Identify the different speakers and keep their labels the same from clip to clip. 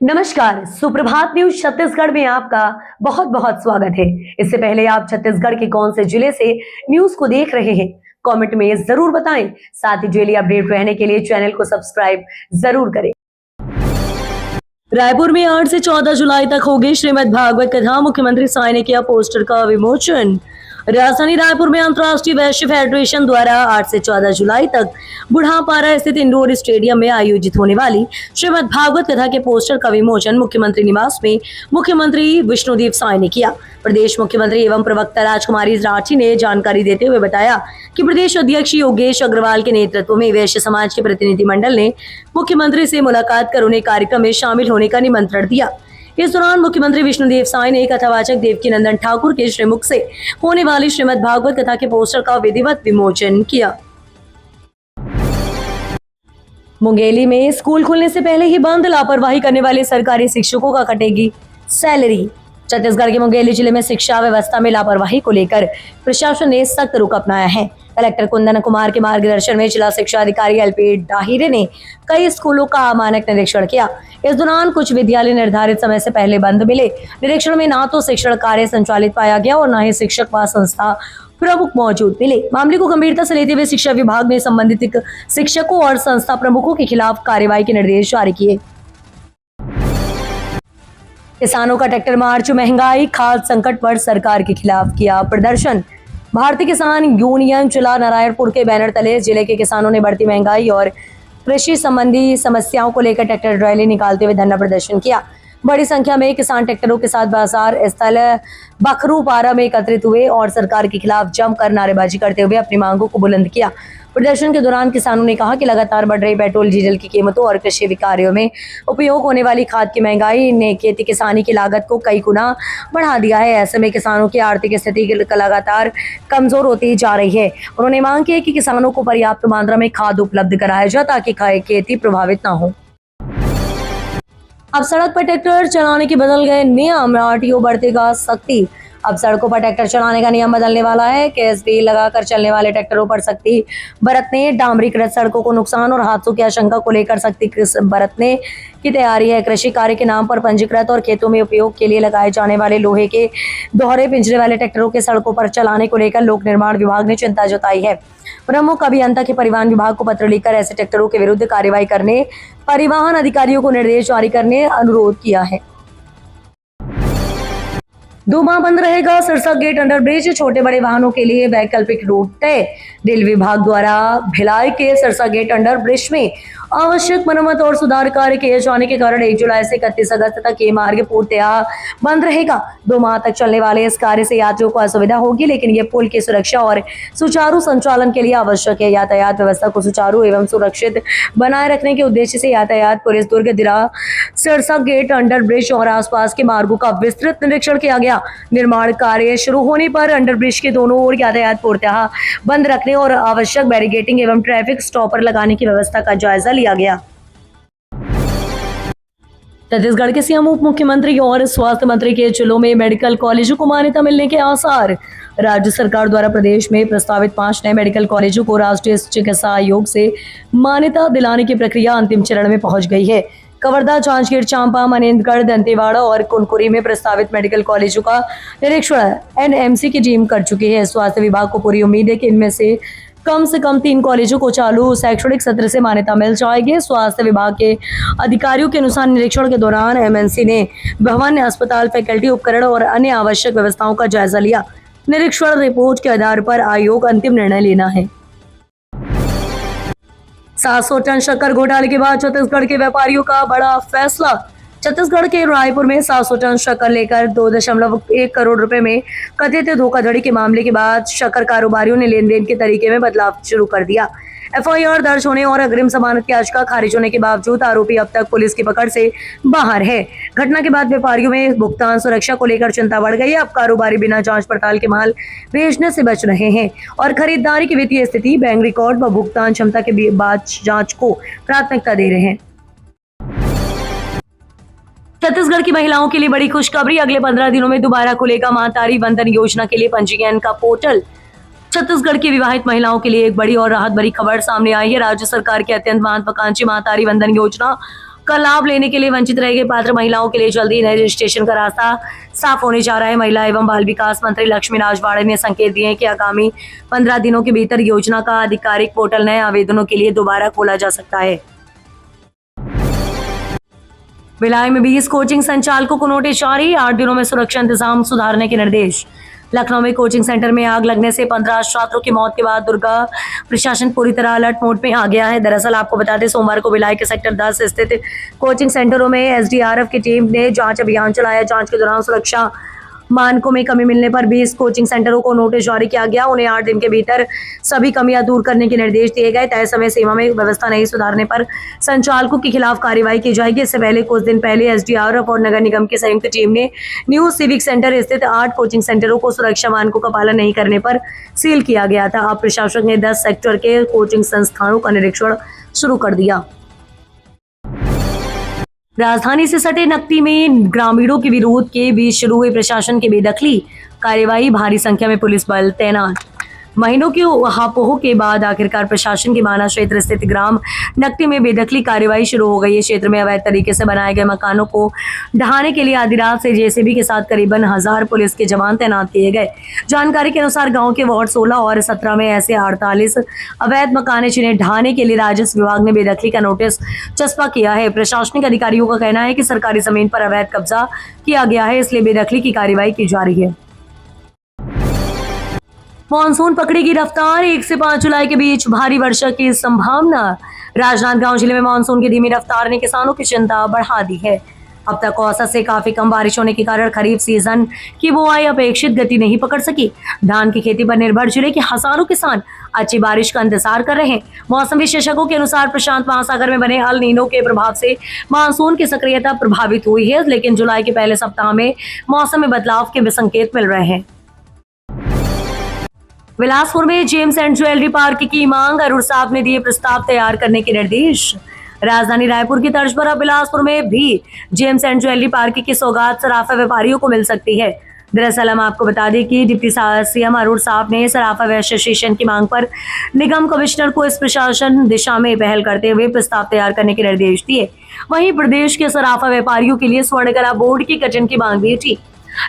Speaker 1: नमस्कार, सुप्रभात न्यूज छत्तीसगढ़ में आपका बहुत बहुत स्वागत है। इससे पहले आप छत्तीसगढ़ के कौन से जिले से न्यूज को देख रहे हैं, कमेंट में जरूर बताएं। साथ ही डेली अपडेट रहने के लिए चैनल को सब्सक्राइब जरूर करें। रायपुर में 8 से 14 जुलाई तक होगी श्रीमद् भागवत कथा, मुख्यमंत्री साय ने किया पोस्टर का विमोचन। राजधानी रायपुर में अंतर्राष्ट्रीय वैश्य फेडरेशन द्वारा 8 से 14 जुलाई तक बुढ़ापारा स्थित इंडोर स्टेडियम में आयोजित होने वाली श्रीमद् भागवत कथा के पोस्टर का विमोचन मुख्यमंत्री निवास में मुख्यमंत्री विष्णुदेव साय ने किया। प्रदेश मुख्यमंत्री एवं प्रवक्ता राजकुमारी राठी ने जानकारी देते हुए बताया कि प्रदेश अध्यक्ष योगेश अग्रवाल के नेतृत्व में वैश्य समाज के प्रतिनिधिमंडल ने मुख्यमंत्री से मुलाकात कर उन्हें कार्यक्रम में शामिल होने का निमंत्रण दिया। इस दौरान मुख्यमंत्री विष्णुदेव साय ने कथावाचक देवकीनंदन ठाकुर के श्रीमुख से होने वाली श्रीमद् भागवत कथा के पोस्टर का विधिवत विमोचन किया। मुंगेली में स्कूल खुलने से पहले ही बंद, लापरवाही करने वाले सरकारी शिक्षकों का कटेगी सैलरी। छत्तीसगढ़ के मुंगेली जिले में शिक्षा व्यवस्था में लापरवाही को लेकर प्रशासन ने सख्त रुख अपनाया है। कलेक्टर कुंदन कुमार के मार्गदर्शन में जिला शिक्षा अधिकारी एलपी डाहिरे ने कई स्कूलों का मानक निरीक्षण किया। इस दौरान कुछ विद्यालय निर्धारित समय से पहले बंद मिले। निरीक्षण में ना तो शिक्षण कार्य संचालित पाया गया और न ही शिक्षक व संस्था प्रमुख मौजूद मिले। मामले को गंभीरता से लेते हुए शिक्षा विभाग ने संबंधित शिक्षकों और संस्था प्रमुखों के खिलाफ कार्रवाई के निर्देश जारी किए। किसानों का ट्रैक्टर मार्च, महंगाई खाद्य संकट पर सरकार के खिलाफ किया प्रदर्शन। भारतीय किसान यूनियन जिला नारायणपुर के बैनर तले जिले के किसानों ने बढ़ती महंगाई और कृषि संबंधी समस्याओं को लेकर ट्रैक्टर रैली निकालते हुए धरना प्रदर्शन किया। बड़ी संख्या में किसान ट्रैक्टरों के साथ बाजार स्थल बखरूपारा में एकत्रित हुए और सरकार के खिलाफ जमकर नारेबाजी करते हुए अपनी मांगों को बुलंद किया। प्रदर्शन के दौरान किसानों ने कहा कि लगातार बढ़ रही पेट्रोल डीजल की कीमतों और कृषि कार्यों में उपयोग होने वाली खाद की महंगाई ने खेती किसानी की लागत को कई गुना बढ़ा दिया है। ऐसे में किसानों की आर्थिक स्थिति लगातार कमजोर होती जा रही है। उन्होंने मांग की कि किसानों को पर्याप्त मात्रा में खाद उपलब्ध कराया जाए ताकि खेती प्रभावित न हो। अब सड़क पर ट्रैक्टर चलाने के बदल गए नियम, आरटीओ बरतेगा सख्ती। अब सड़कों पर ट्रैक्टर चलाने का नियम बदलने वाला है। केएसबी लगाकर चलने वाले ट्रैक्टरों पर सख्ती बरतने, डामरीकृत सड़कों को नुकसान और हादसों की आशंका को लेकर सख्ती बरतने की तैयारी है। कृषि कार्य के नाम पर पंजीकृत और खेतों में उपयोग के लिए लगाए जाने वाले लोहे के दोहरे पिंजरे वाले ट्रैक्टरों के सड़कों पर चलाने को लेकर लोक निर्माण विभाग ने चिंता जताई है। प्रमुख अभियंता के परिवहन विभाग को पत्र लिखकर ऐसे ट्रैक्टरों के विरुद्ध कार्रवाई करने, परिवहन अधिकारियों को निर्देश जारी करने अनुरोध किया है। 2 माह बंद रहेगा सिरसा गेट अंडरब्रिज, छोटे बड़े वाहनों के लिए वैकल्पिक रूट तय। रेल विभाग द्वारा भिलाई के सिरसा गेट अंडरब्रिज में आवश्यक मरम्मत और सुधार कार्य किए जाने के कारण 1 जुलाई से 31 अगस्त तक ये मार्ग पूर्णतया बंद रहेगा। 2 माह तक चलने वाले इस कार्य से यात्रियों को असुविधा होगी, लेकिन ये पुल की सुरक्षा और सुचारू संचालन के लिए आवश्यक है। यातायात व्यवस्था को सुचारू एवं सुरक्षित बनाए रखने के उद्देश्य से यातायात पुलिस दुर्ग, दिरा, सिरसा गेट अंडरब्रिज और आसपास के मार्गों का विस्तृत निरीक्षण किया गया। निर्माण कार्य शुरू होने पर अंडरब्रिज के दोनों ओर यातायात पूर्णतः बंद रखने और आवश्यक बैरिकेडिंग एवं ट्रैफिक स्टॉपर लगाने की व्यवस्था का जायजा लिया गया। छत्तीसगढ़ के सीएम, उप मुख्यमंत्री और स्वास्थ्य मंत्री के जिलों में मेडिकल कॉलेजों को मान्यता मिलने के आसार। राज्य सरकार द्वारा प्रदेश में प्रस्तावित 5 नए मेडिकल कॉलेजों को राष्ट्रीय चिकित्सा आयोग से मान्यता दिलाने की प्रक्रिया अंतिम चरण में पहुंच गई है। कवर्धा, जांजगीर चांपा, मनेन्द्रगढ़, दंतेवाड़ा और कुनकुरी में प्रस्तावित मेडिकल कॉलेजों का निरीक्षण एनएमसी की टीम कर चुकी है। स्वास्थ्य विभाग को पूरी उम्मीद है कि इनमें से कम 3 कॉलेजों को चालू शैक्षणिक सत्र से मान्यता मिल जाएगी। स्वास्थ्य विभाग के अधिकारियों के अनुसार निरीक्षण के दौरान एमएनसी ने भवन, अस्पताल, फैकल्टी, उपकरण और अन्य आवश्यक व्यवस्थाओं का जायजा लिया। निरीक्षण रिपोर्ट के आधार पर आयोग अंतिम निर्णय लेना है। 700 टन शक्कर घोटाले के बाद छत्तीसगढ़ के व्यापारियों का बड़ा फैसला। छत्तीसगढ़ के रायपुर में 700 टन शक्कर लेकर 2.1 करोड़ रुपए में कथित धोखाधड़ी के मामले के बाद शक्कर कारोबारियों ने लेन देन के तरीके में बदलाव शुरू कर दिया। एफआईआर दर्ज होने और अग्रिम जमानत की याचिका खारिज होने के बावजूद आरोपी अब तक पुलिस की पकड़ से बाहर है। घटना के बाद व्यापारियों में भुगतान सुरक्षा को लेकर चिंता बढ़ गई है। अब कारोबारी बिना जांच पड़ताल के माल भेजने से बच रहे हैं और खरीदारी की वित्तीय स्थिति, बैंक रिकॉर्ड व भुगतान क्षमता के बाद जांच को प्राथमिकता दे रहे हैं। छत्तीसगढ़ की महिलाओं के लिए बड़ी खुशखबरी, अगले 15 दिनों में दोबारा खुलेगा मां तारी वंदन योजना के लिए पंजीयन का पोर्टल। छत्तीसगढ़ की विवाहित महिलाओं के लिए एक बड़ी और राहत भरी खबर सामने आई है। राज्य सरकार की अत्यंत महत्वाकांक्षी मां तारी वंदन योजना का लाभ लेने के लिए वंचित रह गए पात्र महिलाओं के लिए जल्दी नए रजिस्ट्रेशन का रास्ता साफ होने जा रहा है। महिला एवं बाल विकास मंत्री लक्ष्मी राजवाड़े ने संकेत दिए कि आगामी 15 दिनों के भीतर योजना का आधिकारिक पोर्टल नए आवेदनों के लिए दोबारा खोला जा सकता है। भिलाई में 20 कोचिंग संचालकों को नोटिस जारी, 8 दिनों में सुरक्षा इंतजाम सुधारने के निर्देश। लखनऊ में कोचिंग सेंटर में आग लगने से 15 छात्रों की मौत के बाद दुर्गा प्रशासन पूरी तरह अलर्ट मोड में आ गया है। दरअसल आपको बता दें, सोमवार को भिलाई के सेक्टर 10 स्थित कोचिंग सेंटरों में एसडीआरएफ की टीम ने जांच अभियान चलाया। जांच के दौरान सुरक्षा मानकों में कमी मिलने पर 20 कोचिंग सेंटरों को नोटिस जारी किया गया। उन्हें 8 दिन के भीतर सभी कमियां दूर करने के निर्देश दिए गए। तय समय सीमा में व्यवस्था नहीं सुधारने पर संचालकों के खिलाफ कार्रवाई की जाएगी। इससे पहले कुछ दिन पहले एसडीआरएफ और नगर निगम की संयुक्त टीम ने न्यू सिविक सेंटर स्थित 8 कोचिंग सेंटरों को सुरक्षा मानकों का पालन नहीं करने पर सील किया गया था। अब प्रशासक ने 10 सेक्टर के कोचिंग संस्थानों का निरीक्षण शुरू कर दिया। राजधानी से सटे नकटी में ग्रामीणों के विरोध के बीच शुरू हुई प्रशासन की बेदखली कार्यवाही, भारी संख्या में पुलिस बल तैनात। महीनों की उहापोह के बाद आखिरकार प्रशासन की माना क्षेत्र स्थित ग्राम नकटी में बेदखली कार्यवाही शुरू हो गई है। क्षेत्र में अवैध तरीके से बनाए गए मकानों को ढहाने के लिए आधी रात से जेसीबी के साथ करीबन 1000 पुलिस के जवान तैनात किए गए। जानकारी के अनुसार गांव के वार्ड 16 और 17 में ऐसे 48 अवैध मकान जिन्हें ढहाने के लिए राजस्व विभाग ने बेदखली का नोटिस चस्पा किया है। प्रशासनिक अधिकारियों का कहना है कि सरकारी जमीन पर अवैध कब्जा किया गया है, इसलिए बेदखली की कार्रवाई की जा रही है। मानसून पकड़ेगी रफ्तार, 1 से 5 जुलाई के बीच भारी वर्षा की संभावना। राजनांदगांव जिले में मानसून की धीमी रफ्तार ने किसानों की चिंता बढ़ा दी है। अब तक औसत से काफी कम बारिश होने के कारण खरीफ सीजन की बुआई अपेक्षित गति नहीं पकड़ सकी। धान की खेती पर निर्भर जिले के हजारों किसान अच्छी बारिश का इंतजार कर रहे हैं। मौसम विशेषज्ञों के अनुसार प्रशांत महासागर में बने अल नीनो के प्रभाव से मानसून की सक्रियता प्रभावित हुई है, लेकिन जुलाई के पहले सप्ताह में मौसम में बदलाव के भी संकेत मिल रहे हैं। बिलासपुर में जेम्स एंड ज्वेलरी पार्क की मांग, अरुण साहब ने दिए प्रस्ताव तैयार करने के निर्देश। राजधानी रायपुर की तर्ज पर अब बिलासपुर में भी जेम्स एंड ज्वेलरी पार्क की सौगात सराफा व्यापारियों को मिल सकती है। दरअसल हम आपको बता दें कि डिप्टी सीएम अरुण साहब ने सराफा एसोसिएशन की मांग पर निगम कमिश्नर को इस प्रशासन दिशा में पहल करते हुए प्रस्ताव तैयार करने के निर्देश दिए। वहीं प्रदेश के सराफा व्यापारियों के लिए स्वर्णकला बोर्ड की गठन की मांग भी उठी,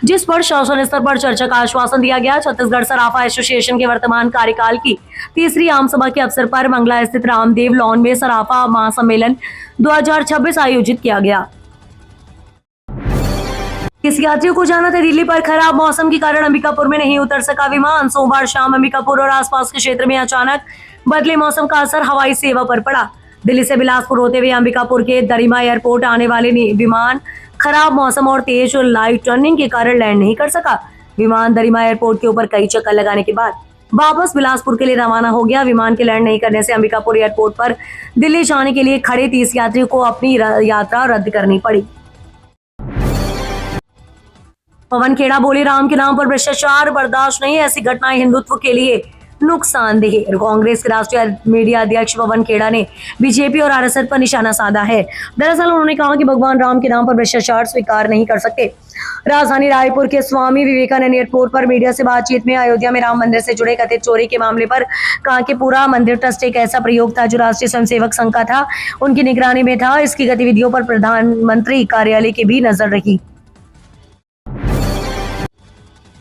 Speaker 1: जिस पर शासन स्तर पर चर्चा का आश्वासन दिया गया। छत्तीसगढ़ सराफा एसोसिएशन के वर्तमान कार्यकाल की तीसरी आम सभा के अवसर पर मंगला स्थित रामदेव लॉन में सराफा महासम्मेलन 2026 आयोजित किया गया। इस यात्रियों को जाना था दिल्ली, पर खराब मौसम के कारण अंबिकापुर में नहीं उतर सका विमान। सोमवार शाम अंबिकापुर और आसपास के क्षेत्र में अचानक बदले मौसम का असर हवाई सेवा पर पड़ा। दिल्ली से बिलासपुर होते हुए अंबिकापुर के दरिमा एयरपोर्ट आने वाले विमान खराब मौसम और तेज और लाइट टर्निंग के कारण लैंड नहीं कर सका। विमान दरिमा एयरपोर्ट के ऊपर कई चक्कर लगाने के बाद वापस बिलासपुर के लिए रवाना हो गया। विमान के लैंड नहीं करने से अंबिकापुर एयरपोर्ट पर दिल्ली जाने के लिए खड़े 30 यात्रियों को अपनी यात्रा रद्द करनी पड़ी। पवन खेड़ा बोले, राम के नाम पर भ्रष्टाचार बर्दाश्त नहीं, ऐसी घटनाएं हिंदुत्व के लिए नुकसानदेह। कांग्रेस के राष्ट्रीय मीडिया अध्यक्ष पवन खेड़ा ने बीजेपी और आरएसएस पर निशाना साधा है। दरअसल उन्होंने कहा कि भगवान राम के नाम पर भ्रष्टाचार स्वीकार नहीं कर सकते। राजधानी रायपुर के स्वामी विवेकानंद एयरपोर्ट पर मीडिया से बातचीत में अयोध्या में राम मंदिर से जुड़े कथित चोरी के मामले पर कहा कि पूरा मंदिर ट्रस्ट एक ऐसा प्रयोग था जो राष्ट्रीय स्वयंसेवक संघ का था, उनकी निगरानी में था। इसकी गतिविधियों पर प्रधानमंत्री कार्यालय की भी नजर रही।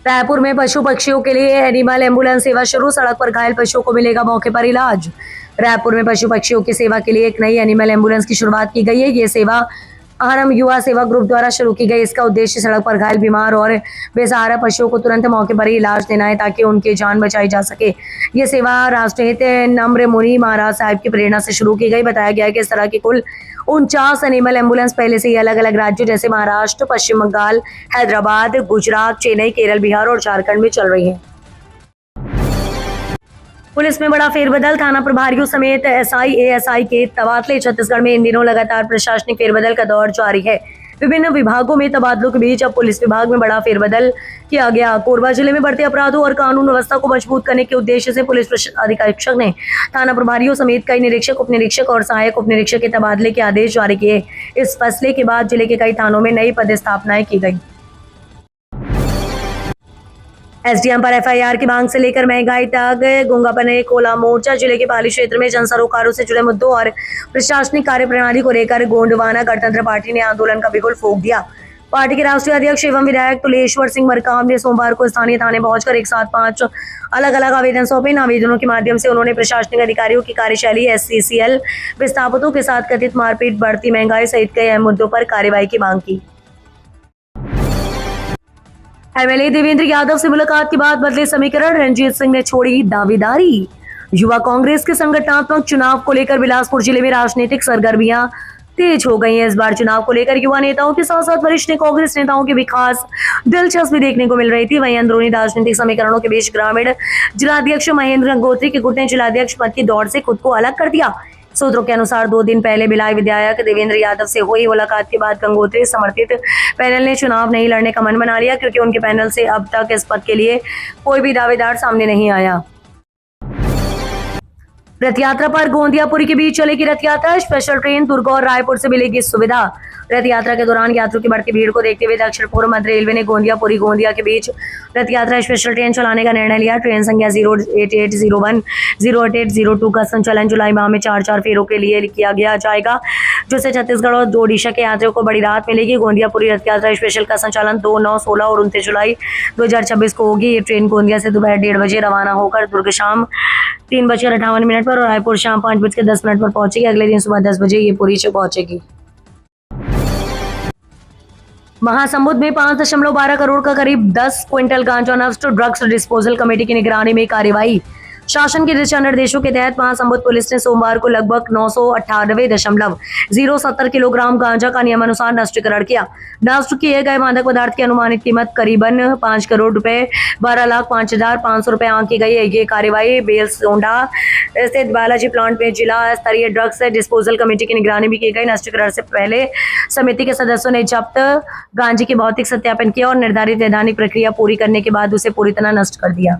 Speaker 1: रायपुर में पशु पक्षियों के लिए एनिमल एम्बुलेंस सेवा शुरू, सड़क पर घायल पशुओं को मिलेगा मौके पर इलाज। रायपुर में पशु पक्षियों की सेवा के लिए एक नई एनिमल एम्बुलेंस की शुरुआत की गई है। ये सेवा आरम युवा सेवा ग्रुप द्वारा शुरू की गई। इसका उद्देश्य सड़क पर घायल, बीमार और बेसहारा पशुओं को तुरंत मौके पर ही इलाज देना है, ताकि उनकी जान बचाई जा सके। ये सेवा राष्ट्रहित नम्र मुनि महाराज साहिब की प्रेरणा से शुरू की गई। बताया गया है कि इस तरह की कुल 49 एनिमल एम्बुलेंस पहले से ही अलग अलग राज्यों जैसे महाराष्ट्र, पश्चिम बंगाल, हैदराबाद, गुजरात, चेन्नई, केरल, बिहार और झारखंड में चल रही है। पुलिस में बड़ा फेरबदल, थाना प्रभारियों समेत एसआई, एएसआई के तबादले। छत्तीसगढ़ में इन दिनों लगातार प्रशासनिक फेरबदल का दौर जारी है। विभिन्न विभागों में तबादलों के बीच अब पुलिस विभाग में बड़ा फेरबदल किया गया। कोरबा जिले में बढ़ते अपराधों और कानून व्यवस्था को मजबूत करने के उद्देश्य से पुलिस अधीक्षक ने थाना प्रभारियों समेत कई निरीक्षक, उप निरीक्षक और सहायक उप निरीक्षक के तबादले के आदेश जारी किए। इस फैसले के बाद जिले के कई थानों में नई पदस्थापनाएं की गई। एसडीएम पर एफआईआर की मांग से लेकर महंगाई तक गुंगापने कोला मोर्चा जिले के पाली क्षेत्र में जन सरोकारों से जुड़े मुद्दों और प्रशासनिक कार्यप्रणाली को लेकर गोंडवाना गणतंत्र पार्टी ने आंदोलन का बिगुल फूंक दिया। पार्टी के राष्ट्रीय अध्यक्ष एवं विधायक तुलेश्वर सिंह मरकाम ने सोमवार को स्थानीय थाने पहुंचकर एक साथ 5 अलग अलग आवेदन सौंपे। इन आवेदनों के माध्यम से उन्होंने प्रशासनिक अधिकारियों की कार्यशैली, एससीसीएल विस्थापितों के साथ कथित मारपीट, बढ़ती महंगाई सहित कई अहम मुद्दों पर कार्रवाई की मांग की। एमएलए देवेंद्र यादव से मुलाकात के बाद बदले समीकरण, रणजीत सिंह ने छोड़ी दावेदारी। युवा कांग्रेस के संगठनात्मक चुनाव को लेकर बिलासपुर जिले में राजनीतिक सरगर्मियां तेज हो गई हैं। इस बार चुनाव को लेकर युवा नेताओं के साथ साथ वरिष्ठ कांग्रेस नेताओं की भी खास दिलचस्पी देखने को मिल रही थी। वहीं अंदरूनी राजनीतिक समीकरणों के बीच ग्रामीण जिलाध्यक्ष महेंद्र गंगोत्री के गुट ने जिलाध्यक्ष पद की दौड़ से खुद को अलग कर दिया। सूत्रों के अनुसार 2 दिन पहले भिलाई विधायक देवेंद्र यादव से हुई मुलाकात के बाद गंगोत्री समर्थित पैनल ने चुनाव नहीं लड़ने का मन बना लिया, क्योंकि उनके पैनल से अब तक इस पद के लिए कोई भी दावेदार सामने नहीं आया। रथ यात्रा पर गोंदियापुरी के बीच चलेगी रथ यात्रा। स्पेशल ट्रेन दुर्ग और रायपुर से मिलेगी सुविधा। रथ यात्रा के दौरान यात्रियों की बढ़ती भीड़ को देखते हुए दक्षिण पूर्व मध्य रेलवे ने गोंदियापुरी गोंदिया के बीच रथ यात्रा स्पेशल ट्रेन चलाने का निर्णय लिया। ट्रेन संख्या 08801 08802 का संचालन जुलाई माह में 4 फेरों के लिए किया गया जाएगा, जिससे छत्तीसगढ़ और ओडिशा के यात्रियों को बड़ी राहत मिलेगी। गोंदियापुरी रथ यात्रा स्पेशल का संचालन 2, 9, 16 और 29 जुलाई 2026 को होगी। ये ट्रेन गोंदिया से दोपहर 1:30 बजे रवाना होकर दुर्ग शाम 3:58 पर और रायपुर शाम 5:10 पर पहुंचेगी। अगले दिन सुबह 10 बजे ये पुरी पहुंचेगी। महासमुंद में 5.12 करोड़ का करीब 10 क्विंटल गांजा नष्ट। ड्रग्स डिस्पोजल कमेटी की निगरानी में कार्रवाई। शासन के दिशा निर्देशों के तहत महासमुंद पुलिस ने सोमवार को लगभग 998.070 किलोग्राम गांजा का नियमानुसार नष्टीकरण किया। नष्ट किए गए मादक पदार्थ की अनुमानित कीमत करीबन 5 करोड़ रुपए 12,05,500 रुपए आंकी गई है। ये कार्रवाई बेलसोंडा स्थित बालाजी प्लांट में जिला स्तरीय ड्रग्स डिस्पोजल कमेटी की निगरानी में की गई। नष्टीकरण से पहले समिति के सदस्यों ने जब्त गांजे की भौतिक सत्यापन किया और निर्धारित वैधानिक प्रक्रिया पूरी करने के बाद उसे पूरी तरह नष्ट कर दिया।